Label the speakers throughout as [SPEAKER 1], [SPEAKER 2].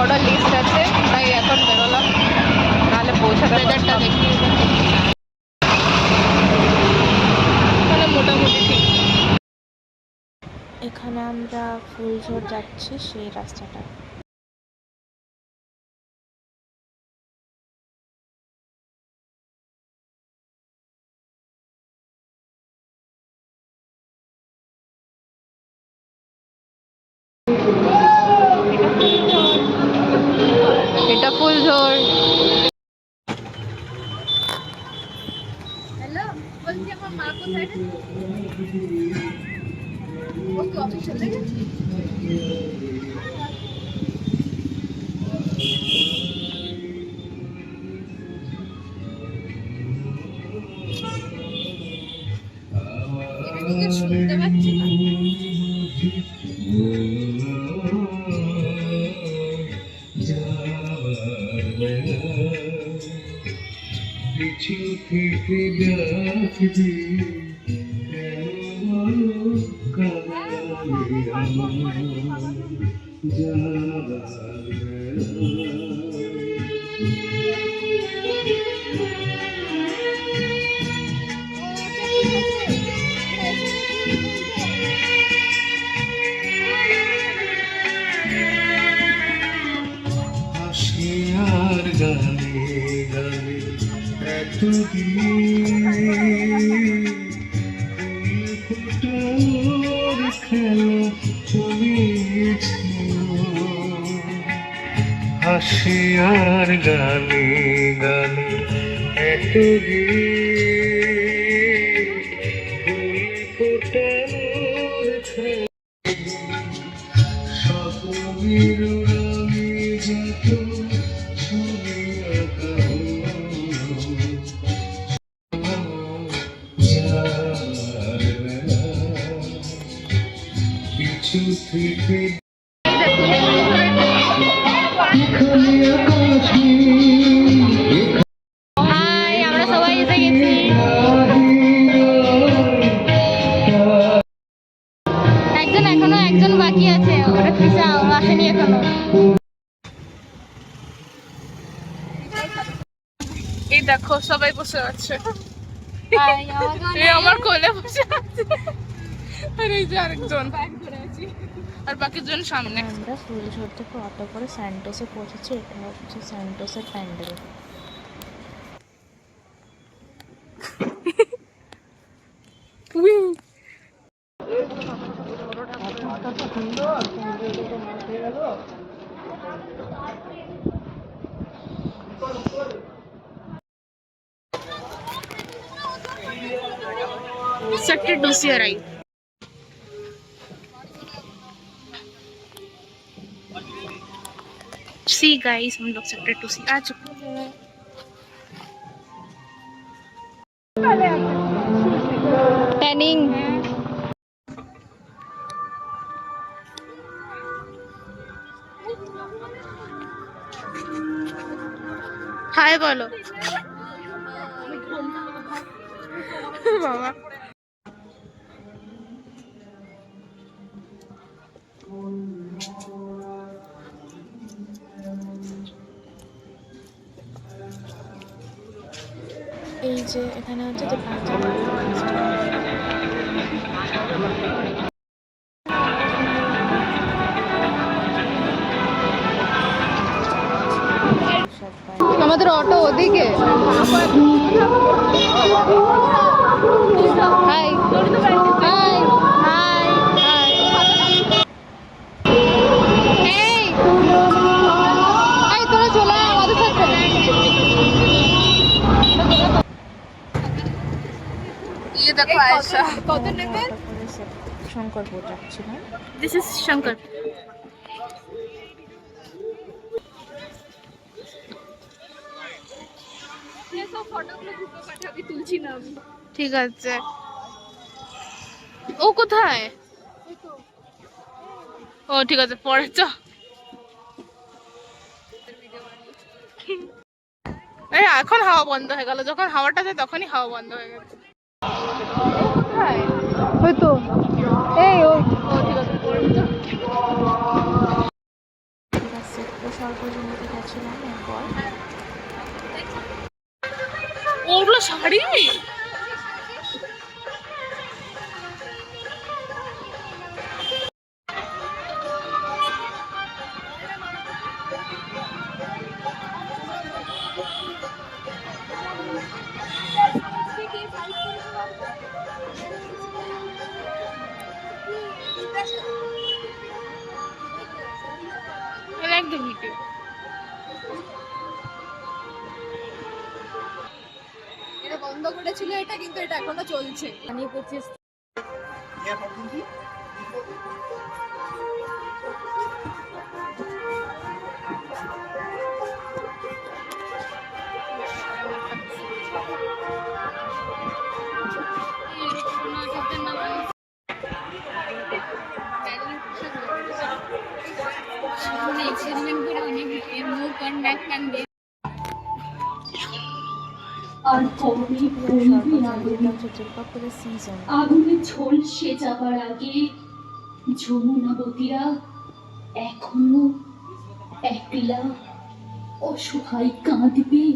[SPEAKER 1] বড় লিস্ট আছে, তাই এখন বেরোলাম, নাহলে পৌঁছাতে ওয়েদারটা দেখি। তাহলে মোটামুটি ঠিক।
[SPEAKER 2] এখানে আমরা ফুলঝড় যাচ্ছি সেই রাস্তাটা।
[SPEAKER 1] এটা ফুলঝড়।
[SPEAKER 3] হ্যালো, বলছি আমার মা কোথায় রে? ও কি অফিস চলে গেছে? এদিকে শুনতে পাচ্ছি না।
[SPEAKER 4] পিছু থেকে ডাকবি হাসি আর গানে গানে এত ফুটার খেলা চলেছিল, হাসি আর গানে গানে এত ফুটার খেলা স্বপ্নের রাঙে যত ছবি আঁকা যার বেলা পিছু থেকে
[SPEAKER 1] হাই, আমরা সবাই এসে গেছি। একজন বাকি আছে, ওটা কিসা আসেনি এখনো। এই দেখো সবাই বসে আছে, আমার কোলে বসে আছে, আর এই যে আরেকজন, আর বাকিজন সামনে।
[SPEAKER 2] আমরা ফুলঝড় থেকে অটো করে স্যান্টোসে পৌঁছেছি। এটা হচ্ছে স্যান্টোসের প্যান্ডেল।
[SPEAKER 1] सेक्टर 2 से आई। सी गाइस, हम लोग सेक्टर 2 से आ चुके हैं। टैनिंग हाय बोलो बाबा।
[SPEAKER 2] এই যে এখানে হচ্ছে যে
[SPEAKER 1] আমাদের অটো ওদিকে। High high high high. এই তোরা চলে আয় আমাদের সাথে। ये देखो आयशा, कौन नेবে?
[SPEAKER 2] শঙ্করপুর যাচ্ছিলাম।
[SPEAKER 1] This is Shankar. ये सब ফটোগুলো গ্রুপে পাঠাবি, তুলছি না আমি। ঠিক আছে। ও কোথায়? ও ঠিক আছে, পরে চ। এই এখন হাওয়া বন্ধ হয়ে গেল, যখন হাওয়াটা যায় তখনই হাওয়া বন্ধ হয়ে গেছে। কোথায়? ওই তো, এই ওই। ও ঠিক আছে, পরে চ।
[SPEAKER 2] সর্বজনীতে গেছিলাম একবার।
[SPEAKER 1] ওগুলো শাড়ি একদম ভিডিও।
[SPEAKER 3] এটা বন্ধ করেছিল এটা, কিন্তু এটা এখনো চলছে। আমি পঁচিশ
[SPEAKER 5] আর কবে বলবি আগুনে,
[SPEAKER 2] সর্বজনীতে হচ্ছে দুর্গাপুরের সিজন।
[SPEAKER 5] আগুনে ঝলসে যাবার আগে যমুনাবতীরা এখনো একলা অসহায় কাঁদবে।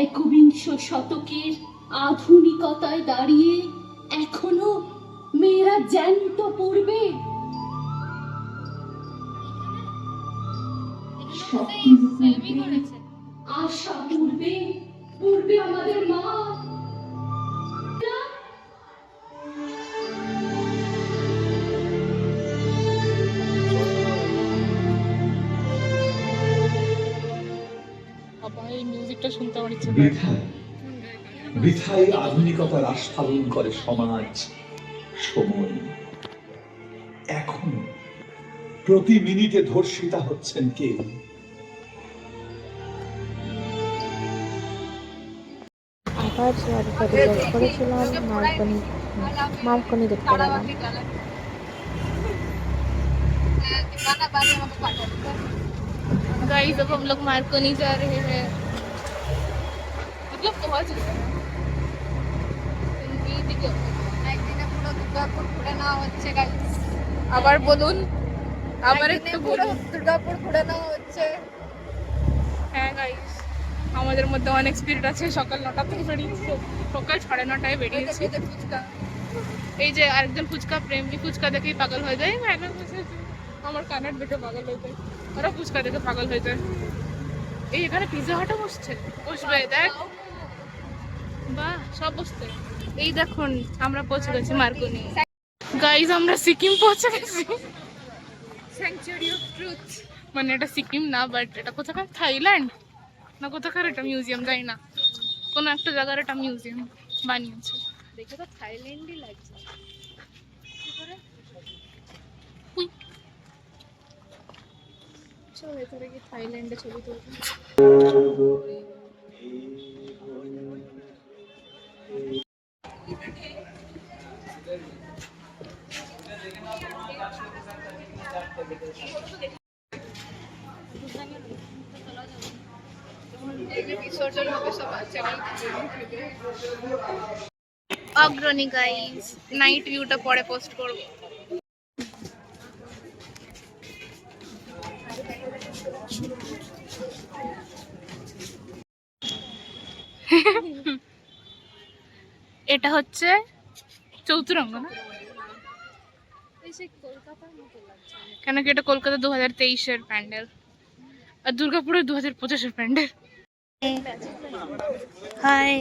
[SPEAKER 5] একবিংশ শতকের আধুনিকতায় দাঁড়িয়ে এখনো মেয়েরা জ্যান্ত পড়বে। স্বপ্ন পূর্বে, আশা পূর্বে, পূর্বে আমাদের মা।
[SPEAKER 1] বাবা এই মিউজিকটা শুনতে আমার ইচ্ছে করে।
[SPEAKER 6] বৃথায় বৃথায় আধুনিকতার আস্ফালন করে সমাজ সময়। এখন প্রতি মিনিটে ধর্ষিতা হচ্ছেন কে?
[SPEAKER 2] আবার সারিকাতে রিচার্জ করেছিলাম, মার্কনি দেখতে গেলাম।
[SPEAKER 1] गाइस अब हम लोग मार्कोनी जा रहे हैं, मतलब बहुत
[SPEAKER 3] একদিনে পুরো দুর্গাপুর ঘুরে নেওয়া হচ্ছে গাইস।
[SPEAKER 1] আবার বলুন, আবার
[SPEAKER 3] একদিনে
[SPEAKER 1] একটু
[SPEAKER 3] পুরো
[SPEAKER 1] বলুন।
[SPEAKER 3] দুর্গাপুর ঘুরে নেওয়া হচ্ছে।
[SPEAKER 1] হ্যাঁ গাইস, আমাদের মধ্যে অনেক স্পিরিট আছে। সকাল 9টা থেকে বেরিয়েছি, সকাল 9:30টায় বেরিয়েছি।
[SPEAKER 3] ওই যে ফুচকা।
[SPEAKER 1] এই যে আরেকজন ফুচকা প্রেমী, ফুচকা দেখেই পাগল হয়ে যায়। আমার কানের দেখে পাগল হয়ে যায়, ওরা ফুচকা দেখে পাগল হয়ে যায়। এই এখানে পিৎজা হাটও বসছে, বসবে দেখ, বাহ সব বসছে। এই দেখুন আমরা পৌঁছে গেছি মার্কনি। গাইস আমরা সিকিম পৌঁছে গেছি।
[SPEAKER 3] Sanctuary of truth.
[SPEAKER 1] মানে এটা সিকিম না, বাট এটা কোথাকার, থাইল্যান্ড না কোথাকার এটা মিউজিয়াম, যাই না, কোনো একটা জায়গার এটা মিউজিয়াম বানিয়েছে।
[SPEAKER 3] দেখে তো থাইল্যান্ডই লাগছে।
[SPEAKER 1] চল ভেতরে গিয়ে থাইল্যান্ডে ছবি তুলবো।
[SPEAKER 3] এই যে বিসর্জন হবে সব আছে।
[SPEAKER 1] অগ্রণী গাইস, নাইট ভিউটা পরে পোস্ট করব। এটা হচ্ছে চৌতুরঙ্গ না,
[SPEAKER 3] কলকাতার মতো লাগছে।
[SPEAKER 1] কেন কি এটা কলকাতা 2023-এর প্যান্ডেল আর দুর্গাপুরের 2025-এর প্যান্ডেল। হাই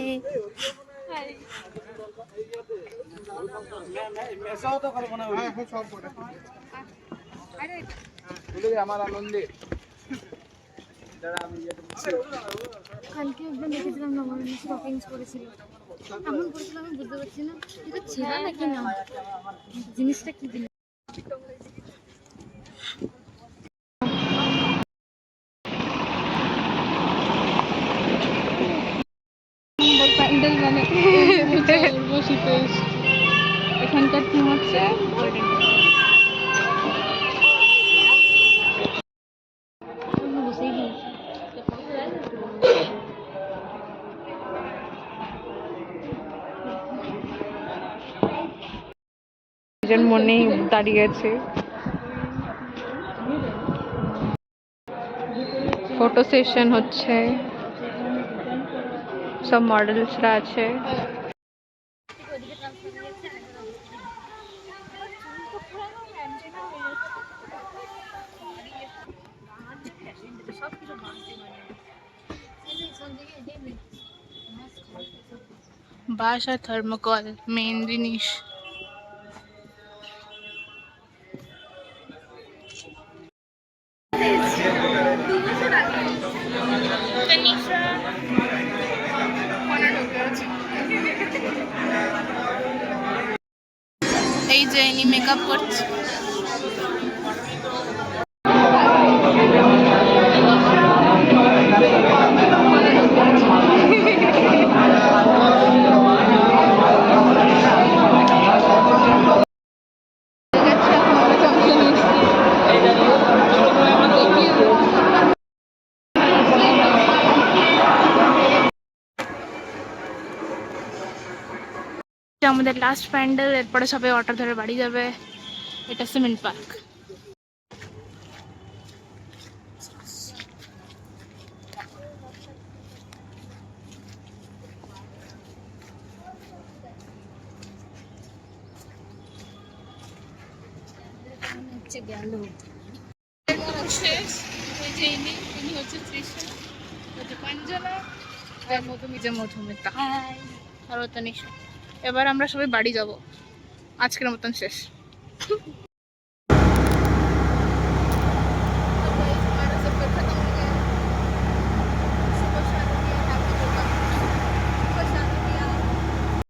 [SPEAKER 3] কালকে একবার দেখেছিলাম নবরণী শপিংস করেছিল, এমন করেছিল আমি বুঝতে পারছি না এটা ছেঁড়া নাকি না, জিনিসটা কি দিল।
[SPEAKER 1] প্যান্ডেল মানে শীতে এখানকার থিম হচ্ছে গোল্ডেন। মনেই দাঁড়িয়ে আছে। ফটো সেশন হচ্ছে, সব মডেলসরা আছে। বাঁশ আর থার্মোকল মেন জিনিস। এই যে ইনি মেকআপ করছে। আমাদের লাস্ট প্যান্ডেল, এরপরে সবাই অটো ধরে বাড়ি যাবে। এটা সিমেন্ট পার্ক। শেষ। ওই যে ইনি হচ্ছে তৃষ্ণা, হচ্ছে পাঞ্জনা, আর মধুমিতা আর তনিশা। এবার আমরা সবাই বাড়ি যাব, আজকের মতন শেষ।